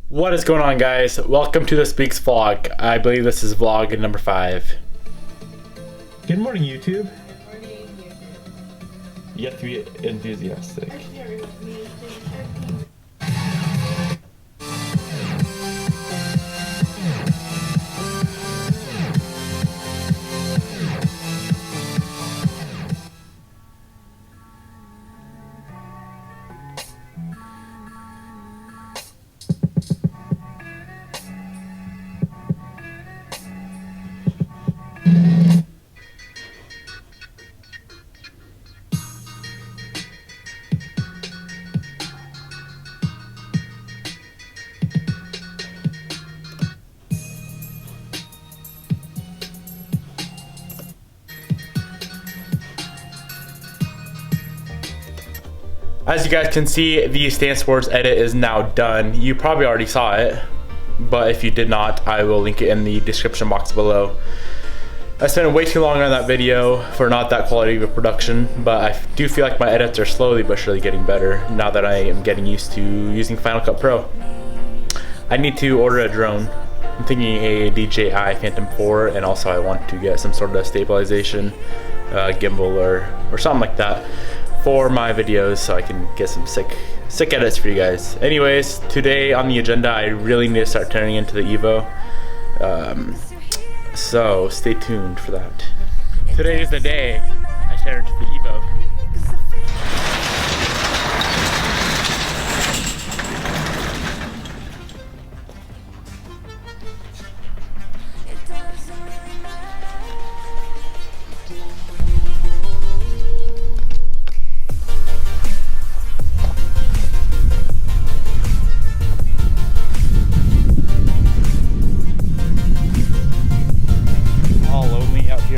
What is going on, guys? Welcome to this week's vlog. I believe this is vlog number 5. Good morning, YouTube. Good morning, YouTube. You have to be enthusiastic. As you guys can see, the Stance Wars edit is now done. You probably already saw it, but if you did not, I will link it in the description box below. I spent way too long on that video for not that quality of a production, but I do feel like my edits are slowly but surely getting better now that I am getting used to using Final Cut Pro. I need to order a drone. I'm thinking a DJI Phantom 4, and also I want to get some sort of stabilization gimbal or something like that for my videos, so I can get some sick edits for you guys. Anyways, today on the agenda, I really need to start turning into the Evo. So stay tuned for that. Today is the day I turn into the Evo.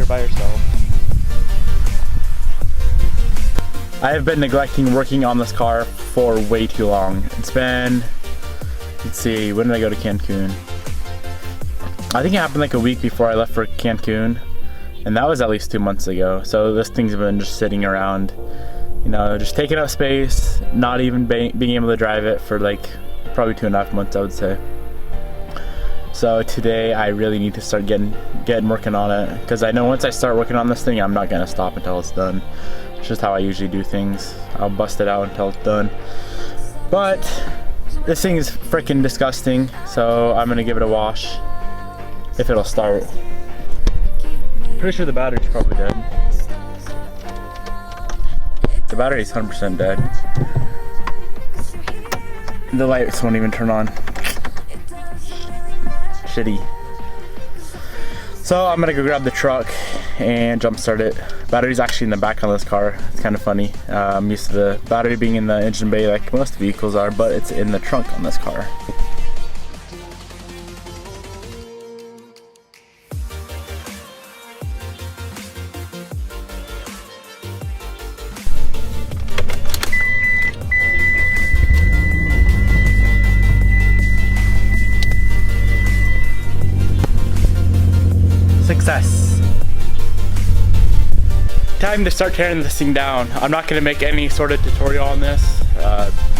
By yourself. I have been neglecting working on this car for way too long. It's been, let's see, when did I go to Cancun? I think it happened like a week before I left for Cancun, and that was at least 2 months ago. So this thing's been just sitting around, you know, just taking up space, not even being able to drive it for like probably 2.5 months, I would say. So today I really need to start getting working on it, because I know once I start working on this thing, I'm not gonna stop until it's done. It's just how I usually do things. I'll bust it out until it's done. But this thing is freaking disgusting, so I'm gonna give it a wash if it'll start. Pretty sure the battery's probably dead. The battery's 100% dead. The lights won't even turn on. Shitty. So I'm gonna go grab the truck and jump start it. Battery's actually in the back on this car. It's kind of funny. I'm used to the battery being in the engine bay like most vehicles are, but it's in the trunk on this car. Success. Time to start tearing this thing down. I'm not going to make any sort of tutorial on this,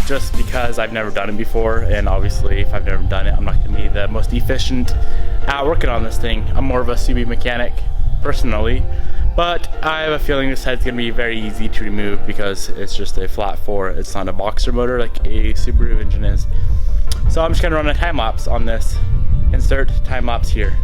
just because I've never done it before, and obviously if I've never done it, I'm not going to be the most efficient at working on this thing. I'm more of a CB mechanic personally, but I have a feeling this head's going to be very easy to remove because it's just a flat 4. It's not a boxer motor like a Subaru engine is. So I'm just going to run a time lapse on this. Insert time lapse here.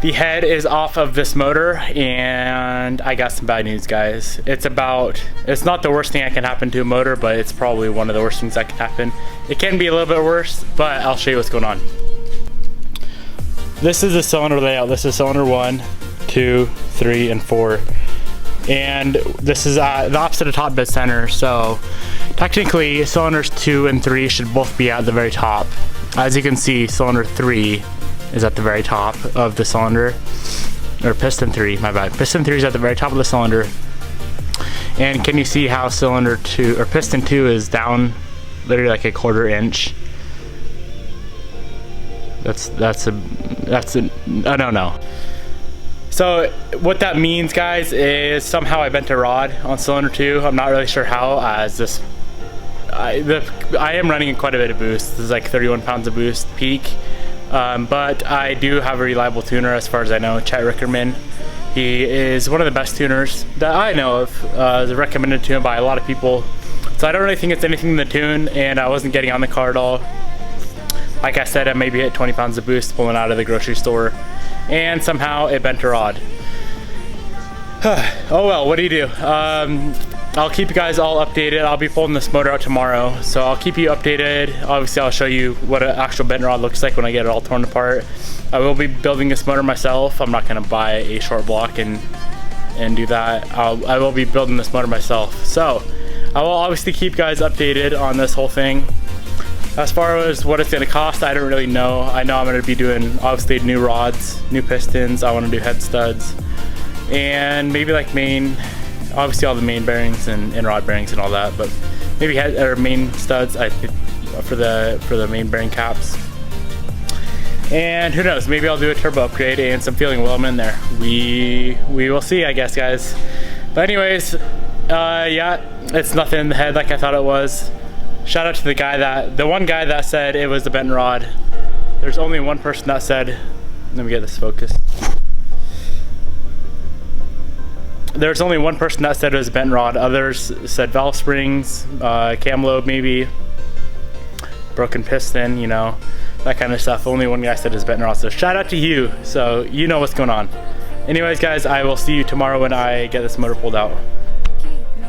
The head is off of this motor, and I got some bad news, guys. It's not the worst thing that can happen to a motor, but it's probably one of the worst things that can happen. It can be a little bit worse, but I'll show you what's going on. This is the cylinder layout. This is cylinder 1, 2, 3, and 4. and this is the opposite of top dead center. So technically cylinders 2 and 3 should both be at the very top. As you can see, cylinder 3 is at the very top of the cylinder, or piston 3, my bad. Piston 3 is at the very top of the cylinder. And can you see how cylinder 2 or piston 2 is down literally like a 1/4 inch? That's a I don't know. So what that means, guys, is somehow I bent a rod on cylinder 2. I'm not really sure how, as this I am running quite a bit of boost. This is like 31 pounds of boost peak. But I do have a reliable tuner as far as I know, Chet Rickerman. He is one of the best tuners that I know of. Is recommended to him by a lot of people. So I don't really think it's anything in the tune, and I wasn't getting on the car at all. Like I said, I maybe hit 20 pounds of boost pulling out of the grocery store, and somehow it bent a rod. Oh well, what do you do? I'll keep you guys all updated. I'll be pulling this motor out tomorrow, so I'll keep you updated. Obviously, I'll show you what an actual bent rod looks like when I get it all torn apart. I will be building this motor myself. I'm not gonna buy a short block and do that. I will be building this motor myself. So I will obviously keep you guys updated on this whole thing. As far as what it's gonna cost, I don't really know. I know I'm gonna be doing obviously new rods, new pistons. I wanna do head studs, and maybe like main, obviously all the main bearings and rod bearings and all that, but maybe head or main studs for the main bearing caps. And who knows, maybe I'll do a turbo upgrade and some fueling oil in there. We will see, I guess, guys. But anyways, yeah, it's nothing in the head like I thought it was. Shout out to the one guy that said it was the bent rod. There's only one person that said, let me get this focused. There's only one person that said it was a bent rod. Others said valve springs, cam lobe maybe, broken piston, you know, that kind of stuff. Only one guy said it was bent rod, so shout out to you. So you know what's going on. Anyways, guys, I will see you tomorrow when I get this motor pulled out.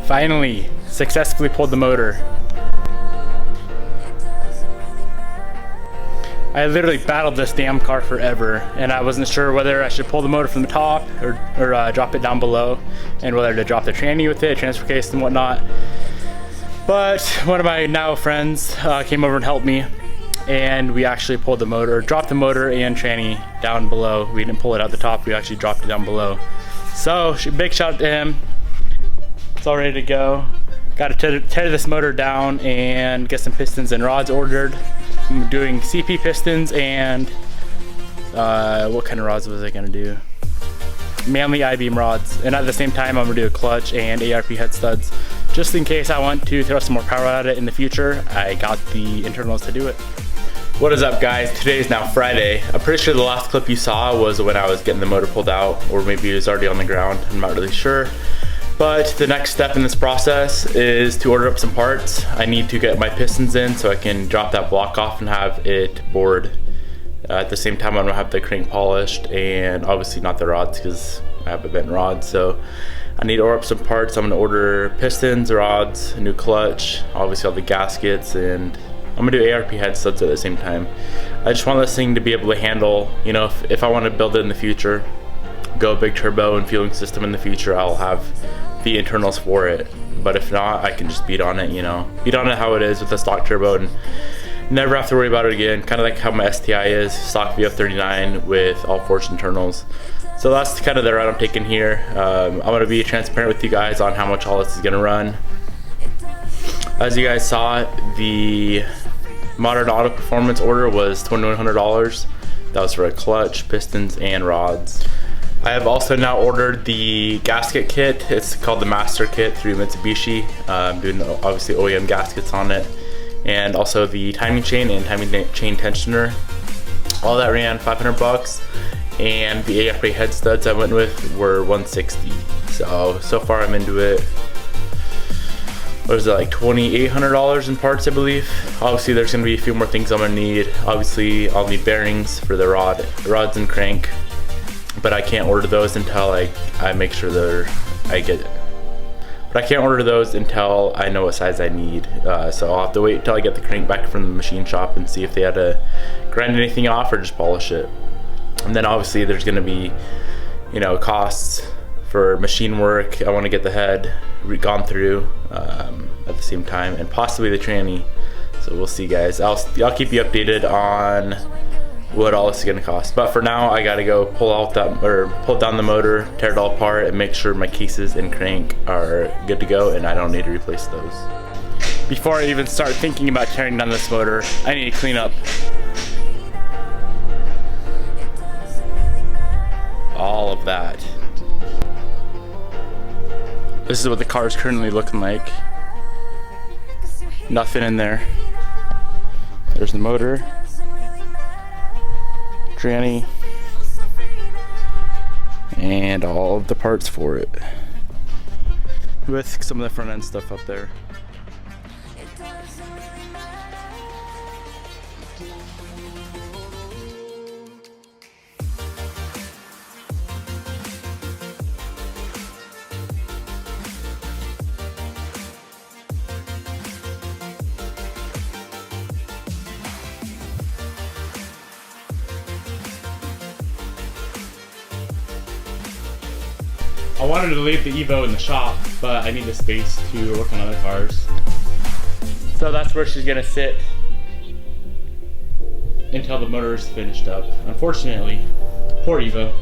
Finally, successfully pulled the motor. I literally battled this damn car forever, and I wasn't sure whether I should pull the motor from the top or drop it down below, and whether to drop the tranny with it, transfer case and whatnot. But one of my now friends came over and helped me, and we actually pulled the motor, dropped the motor and tranny down below. We didn't pull it out the top, we actually dropped it down below. So big shout out to him. It's all ready to go. Got to tear this motor down and get some pistons and rods ordered. I'm doing CP pistons and what kind of rods was I gonna do? Mainly I-beam rods, and at the same time I'm gonna do a clutch and ARP head studs, just in case I want to throw some more power at it in the future. I got the internals to do it. What is up, guys? Today is now Friday. I'm pretty sure the last clip you saw was when I was getting the motor pulled out, or maybe it was already on the ground. I'm not really sure. But the next step in this process is to order up some parts. I need to get my pistons in so I can drop that block off and have it bored. At the same time, I'm gonna have the crank polished, and obviously not the rods because I have a bent rod. So I need to order up some parts. I'm gonna order pistons, rods, a new clutch, obviously all the gaskets, and I'm gonna do ARP head studs at the same time. I just want this thing to be able to handle, you know, if I want to build it in the future, go big turbo and fueling system in the future, I'll have the internals for it. But if not, I can just beat on it, you know, beat on it how it is with the stock turbo and never have to worry about it again. Kind of like how my STI is, stock VF39 with all forged internals. So that's kind of the route I'm taking here. I'm gonna be transparent with you guys on how much all this is gonna run. As you guys saw, the Modern Auto Performance order was $2,100. That was for a clutch, pistons, and rods. I have also now ordered the gasket kit. It's called the Master Kit through Mitsubishi. I'm doing obviously OEM gaskets on it. And also the timing chain and timing chain tensioner. All that ran 500 bucks. And the AFA head studs I went with were 160. So far I'm into it. What is it, like $2,800 in parts, I believe. Obviously there's gonna be a few more things I'm gonna need. Obviously I'll need bearings for the rods and crank. But I can't order those until I make sure I get it. But I can't order those until I know what size I need. So I'll have to wait until I get the crank back from the machine shop and see if they had to grind anything off or just polish it. And then obviously there's gonna be, you know, costs for machine work. I want to get the head gone through at the same time, and possibly the tranny. So we'll see, guys. I'll keep you updated on what all this is gonna cost. But for now, I gotta go pull down the motor, tear it all apart, and make sure my cases and crank are good to go, and I don't need to replace those. Before I even start thinking about tearing down this motor, I need to clean up all of that. This is what the car is currently looking like. Nothing in there. There's the motor, tranny, and all of the parts for it, with some of the front end stuff up there. I wanted to leave the Evo in the shop, but I need the space to work on other cars. So that's where she's gonna sit until the motor is finished up. Unfortunately, poor Evo.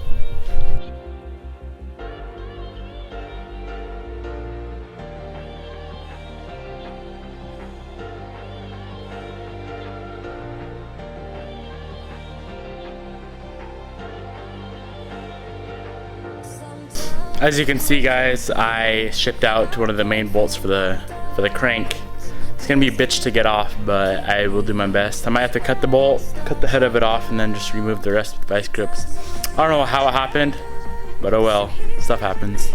As you can see, guys, I shipped out to one of the main bolts for the crank. It's gonna be a bitch to get off, but I will do my best. I might have to cut the bolt, cut the head of it off, and then just remove the rest with vice grips. I don't know how it happened, but oh well, stuff happens.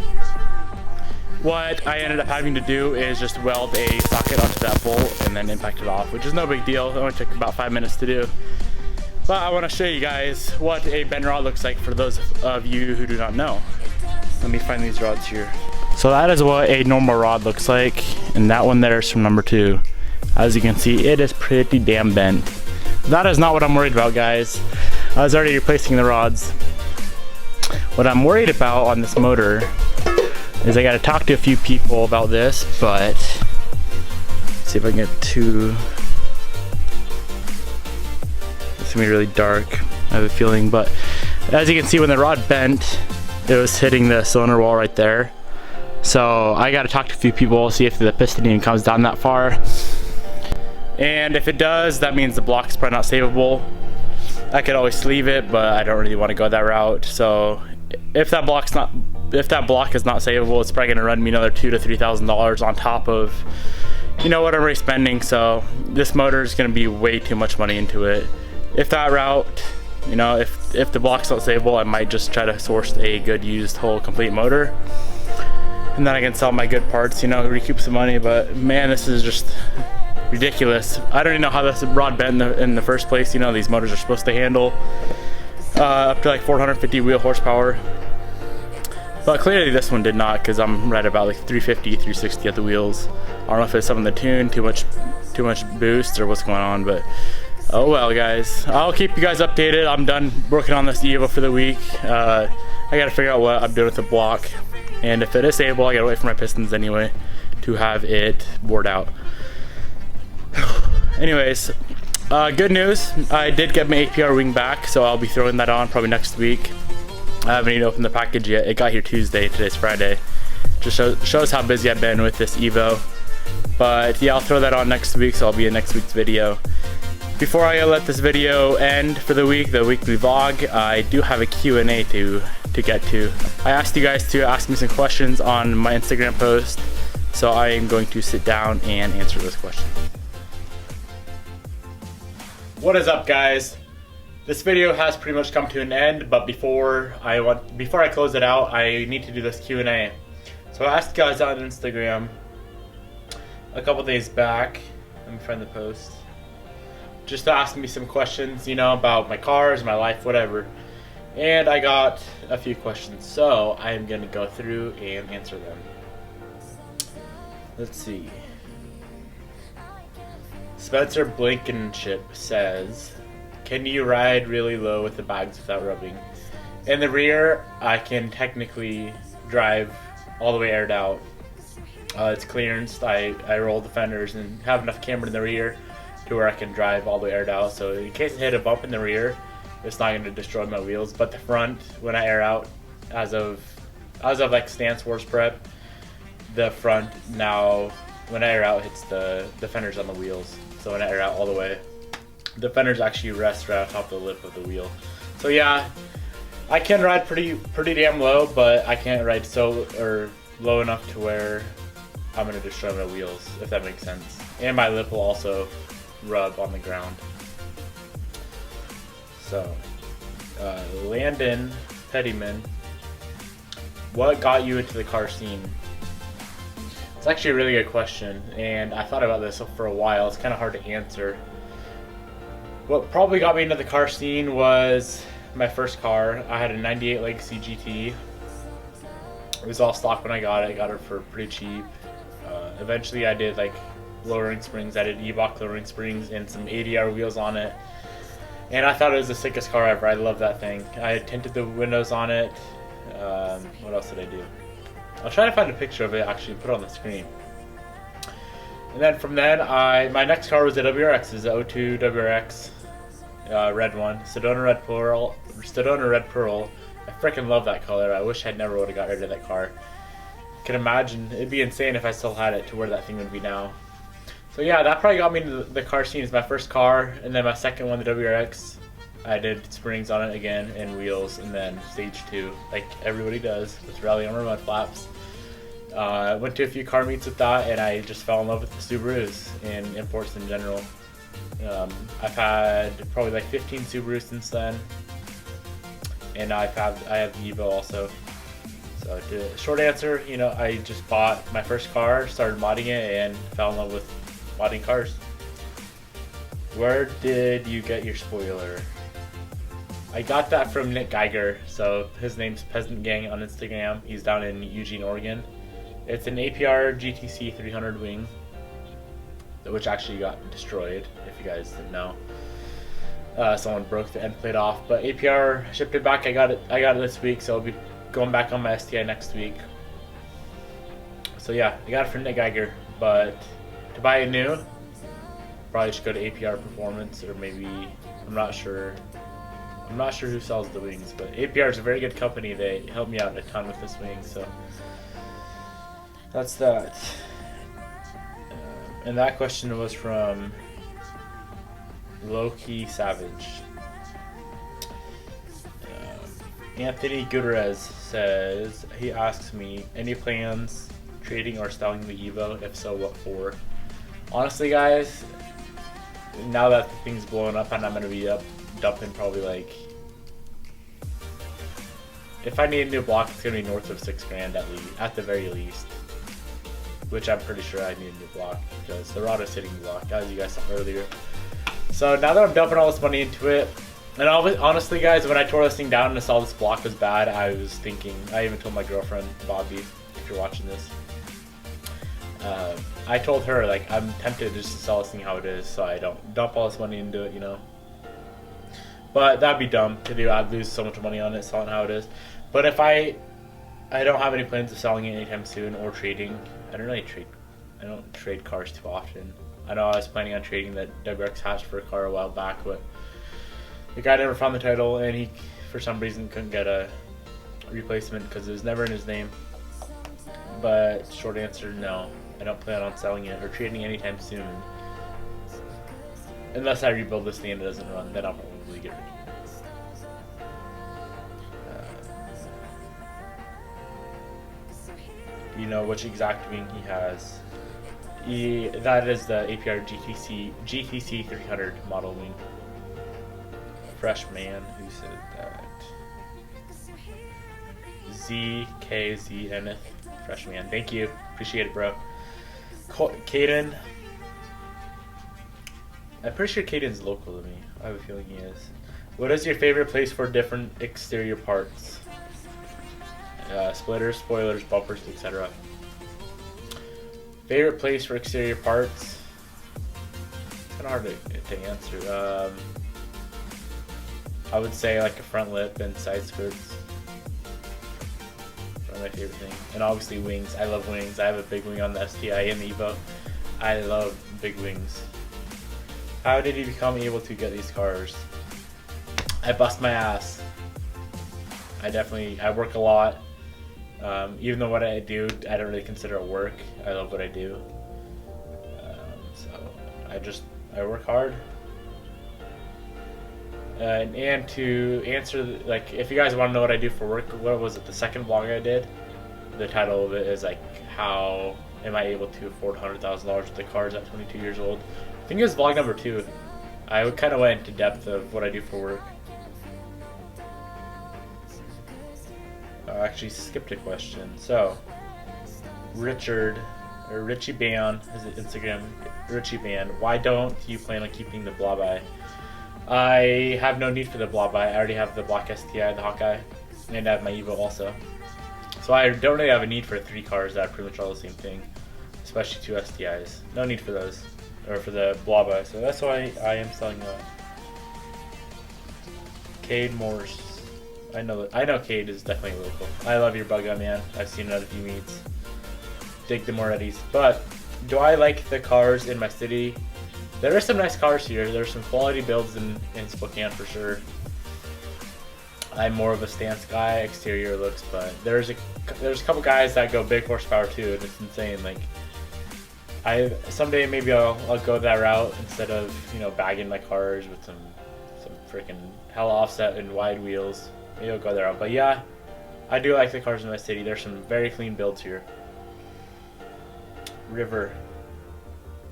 What I ended up having to do is just weld a socket onto that bolt and then impact it off, which is no big deal. It only took about 5 minutes to do. But I want to show you guys what a bend rod looks like for those of you who do not know. Let me find these rods here. So that is what a normal rod looks like, and that one there is from number 2. As you can see, it is pretty damn bent. That is not what I'm worried about, guys. I was already replacing the rods. What I'm worried about on this motor is I gotta talk to a few people about this, but let's see if I can get to... It's gonna be really dark, I have a feeling, but as you can see, when the rod bent, it was hitting the cylinder wall right there. So I gotta talk to a few people, see if the piston even comes down that far. And if it does, that means the block is probably not savable. I could always sleeve it, but I don't really want to go that route. So if that block is not savable, it's probably gonna run me another $2,000 to $3,000 on top of, you know, what I'm already spending. So this motor is gonna be way too much money into it. If that route, you know, if the block's not savable, I might just try to source a good used whole complete motor, and then I can sell my good parts, you know, recoup some money. But man, this is just ridiculous. I don't even know how this rod bent in the first place. You know, these motors are supposed to handle up to like 450 wheel horsepower, but clearly this one did not, because I'm right about like 350, 360 at the wheels. I don't know if it's something in the tune, too much boost, or what's going on, but oh well, guys. I'll keep you guys updated. I'm done working on this Evo for the week. I gotta figure out what I'm doing with the block, and if it is stable, I gotta wait for my pistons anyway to have it bored out. Anyways, good news. I did get my APR wing back, so I'll be throwing that on probably next week. I haven't even opened the package yet. It got here Tuesday. Today's Friday. Just shows how busy I've been with this Evo. But yeah, I'll throw that on next week, so I'll be in next week's video. Before I let this video end for the week, the weekly vlog, I do have a Q&A to get to. I asked you guys to ask me some questions on my Instagram post, so I am going to sit down and answer those questions. What is up, guys? This video has pretty much come to an end, but before I close it out, I need to do this Q&A. So I asked you guys on Instagram a couple days back. Let me find the post. Just to ask me some questions, you know, about my cars, my life, whatever. And I got a few questions, so I'm gonna go through and answer them. Let's see. Spencer Blankenship says, can you ride really low with the bags without rubbing? In the rear, I can technically drive all the way aired out. It's clearanced. I roll the fenders and have enough camber in the rear to where I can drive all the way aired out. So in case I hit a bump in the rear, it's not going to destroy my wheels. But the front, when I air out, as of like Stance Wars prep, the front now, when I air out, hits the fenders on the wheels. So when I air out all the way, the fenders actually rest right on top of the lip of the wheel. So yeah, I can ride pretty damn low, but I can't ride low enough to where I'm gonna destroy my wheels, if that makes sense. And my lip will also rub on the ground. So, Landon Pettyman, what got you into the car scene? It's actually a really good question, and I thought about this for a while. It's kind of hard to answer. What probably got me into the car scene was my first car. I had a 98 Legacy GT. It was all stock when I got it. I got it for pretty cheap. Eventually I did like lowering springs. I did Evo lowering springs and some ADR wheels on it. And I thought it was the sickest car ever. I love that thing. I tinted the windows on it. What else did I do? I'll try to find a picture of it, actually put it on the screen. And then from then, my next car was a WRX. It was a 02 WRX, red one, Sedona Red Pearl. I freaking love that color. I wish I never would have got rid of that car. Can imagine, it'd be insane if I still had it to where that thing would be now. So yeah, that probably got me into the car scene. It's my first car, and then my second one, the WRX, I did springs on it again and wheels, and then stage 2, like everybody does with Rally Armor mud flaps. Went to a few car meets with that, and I just fell in love with the Subarus and imports in general. I've had probably like 15 Subarus since then, and I have the Evo also. So short answer, you know, I just bought my first car, started modding it, and fell in love with modding cars. Where did you get your spoiler? I got that from Nick Geiger. So his name's Peasant Gang on Instagram. He's down in Eugene, Oregon. It's an APR GTC 300 wing, which actually got destroyed, if you guys didn't know. Someone broke the end plate off, but APR shipped it back. I got it this week, so I'll be going back on my STI next week. So yeah, I got it from Nick Geiger, but to buy it new, probably should go to APR Performance, or maybe, I'm not sure who sells the wings, but APR is a very good company. They helped me out a ton with this wing, so that's that. And that question was from Low-Key Savage. Anthony Gutierrez says, he asks me, any plans trading or selling the Evo? If so, what for? Honestly, guys, now that the thing's blowing up and I'm going to be dumping probably like, if I need a new block, it's going to be north of $6,000 at the very least. Which I'm pretty sure I need a new block because the rod is hitting the block, as you guys saw earlier. So now that I'm dumping all this money into it, and honestly guys, when I tore this thing down and saw this block was bad, I was thinking, I even told my girlfriend, Bobby, if you're watching this, I told her, like, I'm tempted just to sell this thing how it is so I don't dump all this money into it, you know. But that'd be dumb to do. I'd lose so much money on it selling how it is. But if I don't have any plans of selling it anytime soon or trading. I don't trade cars too often. I know I was planning on trading that WRX hatch for a car a while back, but the guy never found the title, and he, for some reason, couldn't get a replacement because it was never in his name. But short answer, no. I don't plan on selling it or trading anytime soon. Unless I rebuild this thing and it doesn't run, then I'll probably get rid of it. You know which exact wing he has. That is the APR GTC 300 model wing. Fresh man, who said that? ZKZNF. Fresh man, thank you. Appreciate it, bro. Caden. I'm pretty sure Caden's local to me. I have a feeling he is. What is your favorite place for different exterior parts? Splitters, spoilers, bumpers, etc. Favorite place for exterior parts? It's kind of hard to answer. I would say like a front lip and side skirts. definitely my favorite thing. And obviously wings. I love wings. I have a big wing on the STI and the Evo. I love big wings. How did you become able to get these cars? I bust my ass. I work a lot. Even though what I do, I don't really consider it work. I love what I do. So I work hard. And to answer, like, if you guys want to know what I do for work, what was it, the second vlog I did? The title of it is like, how am I able to afford $100,000 worth of cars at 22 years old? I think it was vlog number 2. I kind of went into depth of what I do for work. I actually skipped a question. So, Richie Ban, is it Instagram? Richie Ban, why don't you plan on keeping the Blob Eye? I have no need for the Blob Eye. I already have the Black STI, the Hawkeye, and I have my Evo also. So I don't really have a need for 3 cars that are pretty much all the same thing, especially 2 STIs. No need for those, or for the Blob Eye. So that's why I am selling that. Cade Morse. I know Cade is definitely local. I love your bug eye, man. I've seen it at a few meets. Dig the Moretti's. But do I like the cars in my city? There are some nice cars here. There's some quality builds in Spokane for sure. I'm more of a stance guy, exterior looks, but there's a couple guys that go big horsepower too, and it's insane. Like, someday maybe I'll go that route instead of, you know, bagging my cars with some freaking hella offset and wide wheels. Maybe I'll go that route. But yeah, I do like the cars in my city. There's some very clean builds here. River.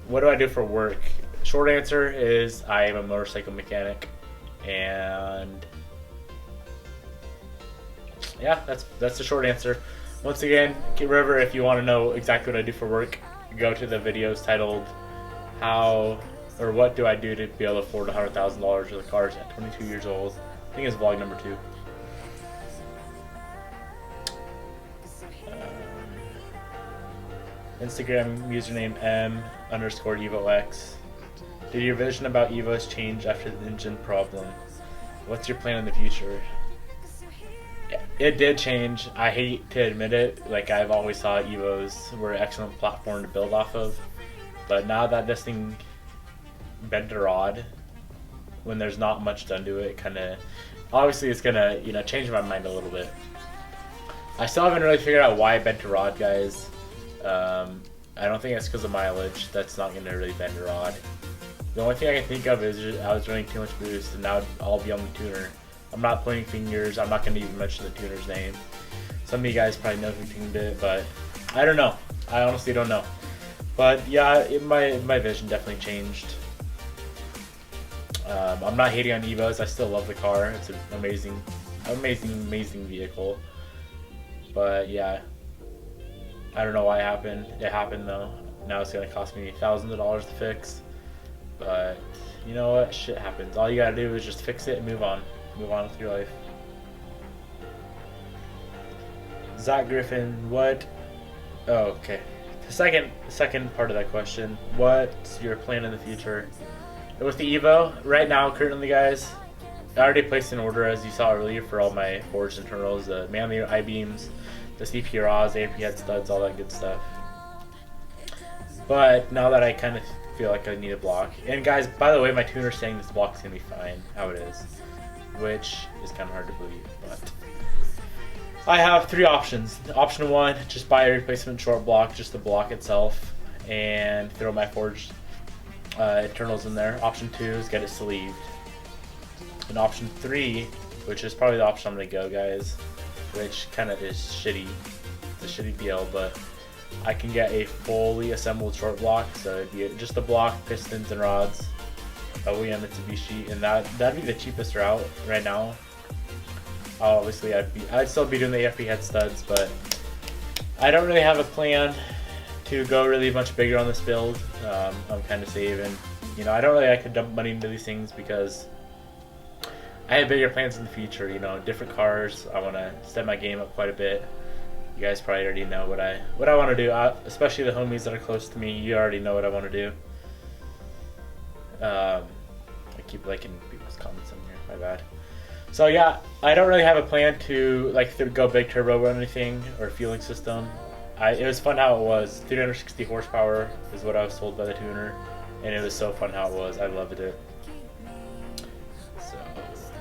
What do I do for work? Short answer is I am a motorcycle mechanic, and yeah, that's the short answer. Once again, River, if you want to know exactly what I do for work, go to the videos titled "How or What Do I Do to Be Able to Afford $100,000 worth of cars at 22 years old." I think it's vlog number 2. Instagram username M_EvoX. Did your vision about Evos change after the engine problem? What's your plan in the future? It did change. I hate to admit it. Like, I've always thought Evos were an excellent platform to build off of. But now that this thing bent a rod, when there's not much done to it, obviously it's gonna, you know, change my mind a little bit. I still haven't really figured out why I bent a rod, guys. I don't think it's because of mileage. That's not gonna really bend a rod. The only thing I can think of is I was running too much boost, and now I'll be on the tuner. I'm not pointing fingers. I'm not going to even mention the tuner's name. Some of you guys probably know who tuned it, but I don't know. I honestly don't know. But yeah, my vision definitely changed. I'm not hating on Evos. I still love the car. It's an amazing vehicle. But yeah, I don't know why it happened. It happened though. Now it's going to cost me thousands of dollars to fix. But you know what? Shit happens. All you gotta do is just fix it and move on. Move on with your life. Zach Griffin, what? Oh, okay. The second part of that question. What's your plan in the future? With the Evo, right now, currently, guys, I already placed an order, as you saw earlier, for all my forged internals, the manly I-beams, the CP rods, AP head studs, all that good stuff. But now that I kind of feel like I need a block. And guys, by the way, my tuner's saying this block's gonna be fine, how it is, which is kind of hard to believe, but I have 3 options. Option 1, just buy a replacement short block, just the block itself, and throw my forged internals in there. Option 2 is get it sleeved. And option 3, which is probably the option I'm gonna go, guys, which kind of is shitty. It's a shitty deal, but I can get a fully assembled short block, so it'd be just the block, pistons, and rods, OEM Mitsubishi, and that'd be the cheapest route right now. Obviously, I'd still be doing the AFP head studs, but I don't really have a plan to go really much bigger on this build. I'm kind of saving. You know, I don't really like to dump money into these things because I have bigger plans in the future. You know, different cars. I want to step my game up quite a bit. You guys probably already know what I want to do, especially the homies that are close to me. You already know what I want to do. I keep liking people's comments in here. My bad. So yeah, I don't really have a plan to like go big turbo or anything or fueling system. It was fun how it was. 360 horsepower is what I was told by the tuner, and it was so fun how it was. I loved it. So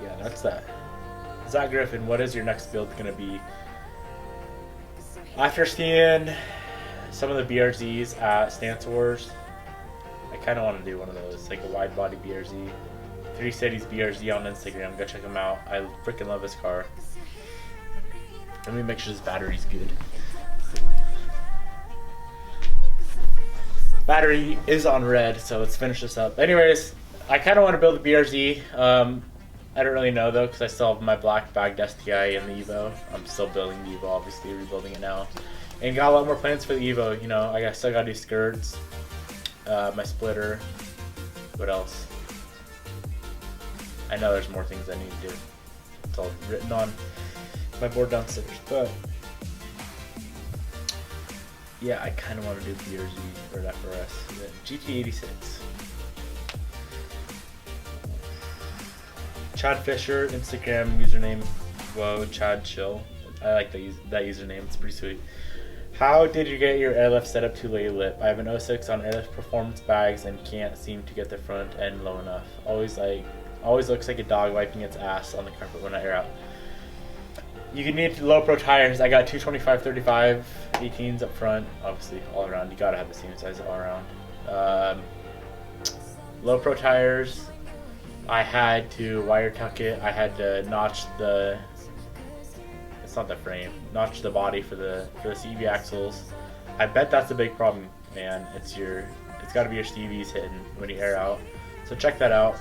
yeah, that's that. Zach Griffin, what is your next build gonna be? After seeing some of the BRZs at Stance Wars, I kind of want to do one of those, like a wide body BRZ. 3 Cities BRZ on Instagram, go check him out. I freaking love his car. Let me make sure his battery's good. Battery is on red, so let's finish this up. Anyways, I kind of want to build a BRZ. I don't really know though, because I still have my black bagged STI and the Evo. I'm still building the Evo, obviously, rebuilding it now. And got a lot more plans for the Evo, you know. I still gotta do skirts, my splitter. What else? I know there's more things I need to do. It's all written on my board downstairs, but yeah, I kind of want to do BRZ or FRS. GT86. Chad Fisher, Instagram username, whoa, Chad Chill. I like that username, it's pretty sweet. How did you get your airlift set up to lay lip? I have an 06 on airlift performance bags and can't seem to get the front end low enough. Always looks like a dog wiping its ass on the carpet when I air out. You can need low pro tires. I got 225/35 18s up front, obviously all around. You gotta have the same size all around. Low pro tires. I had to wire tuck it. I had to notch the. It's not the frame. Notch the body for the CV axles. I bet that's a big problem, man. It's got to be your CVs hitting when you air out. So check that out.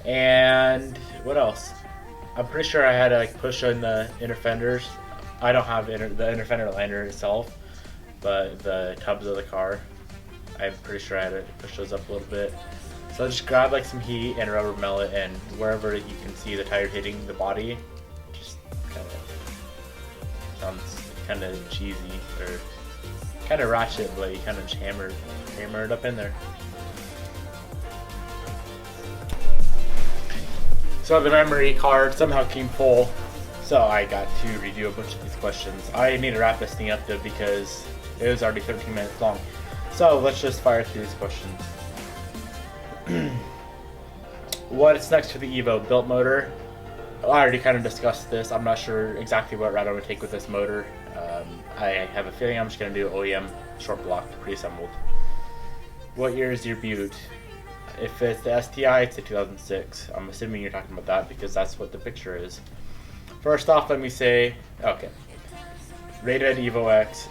And what else? I'm pretty sure I had to like push in the inner fenders. I don't have the inner fender liner itself, but the tubs of the car. I'm pretty sure I had to push those up a little bit. So just grab like some heat and rubber mallet, and wherever you can see the tire hitting the body, just kind of sounds kind of cheesy or kind of ratchet, but you kind of just hammer it up in there. So the memory card somehow came full, so I got to redo a bunch of these questions. I need to wrap this thing up though because it was already 13 minutes long. So let's just fire through these questions. What's next for the Evo? Built motor. I already kind of discussed this. I'm not sure exactly what route I'm going to take with this motor. I have a feeling I'm just going to do OEM short block pre-assembled. What year is your Butte? If it's the STI, it's a 2006. I'm assuming you're talking about that because that's what the picture is. First off, let me say, okay. Rated Evo X.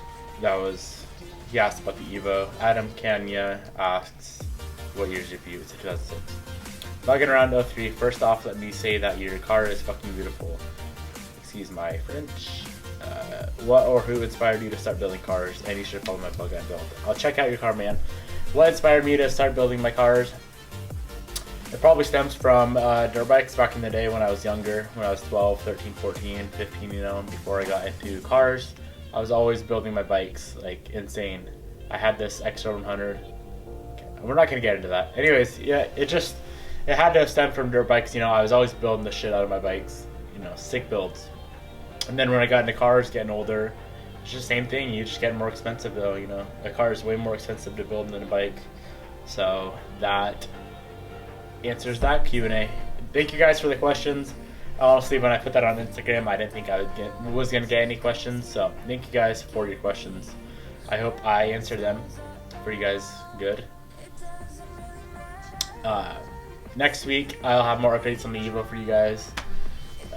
He asked about the Evo. Adam Kanya asks, what year is your Butte? It's a 2006. Bugging around 03. First off, let me say that your car is fucking beautiful. Excuse my French. What or who inspired you to start building cars? And you should follow my blog on build. I'll check out your car, man. What inspired me to start building my cars? It probably stems from dirt bikes back in the day when I was younger, when I was 12, 13, 14, 15, you know, before I got into cars. I was always building my bikes, like, insane. I had this X100. We're not going to get into that. Anyways, yeah, it had to stem from dirt bikes, you know. I was always building the shit out of my bikes, you know, sick builds. And then when I got into cars, getting older, it's just the same thing. You just get more expensive though, you know. A car is way more expensive to build than a bike. So that answers that Q&A. Thank you guys for the questions. Honestly, when I put that on Instagram, I didn't think I was going to get any questions. So thank you guys for your questions. I hope I answered them for you guys good. Next week, I'll have more updates on the Evo for you guys.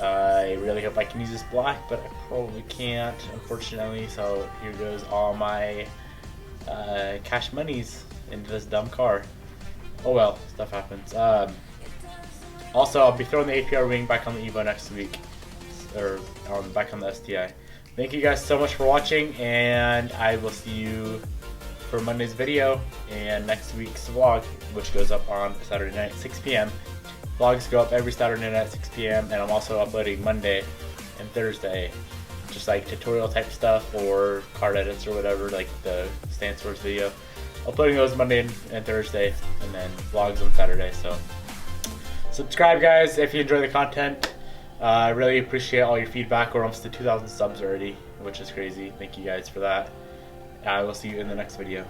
I really hope I can use this black, but I probably can't, unfortunately. So here goes all my cash monies into this dumb car. Oh well, stuff happens. Also, I'll be throwing the APR wing back on the Evo next week, or back on the STI. Thank you guys so much for watching, and I will see you for Monday's video and next week's vlog, which goes up on Saturday night, 6 p.m. Vlogs go up every Saturday night at 6 p.m. and I'm also uploading Monday and Thursday, just like tutorial type stuff or card edits or whatever, like the Stance Wars video. Uploading those Monday and Thursday, and then vlogs on Saturday. So Subscribe, guys, if you enjoy the content. I really appreciate all your feedback. We're almost to 2,000 subs already, which is crazy. Thank you guys for that. I will see you in the next video.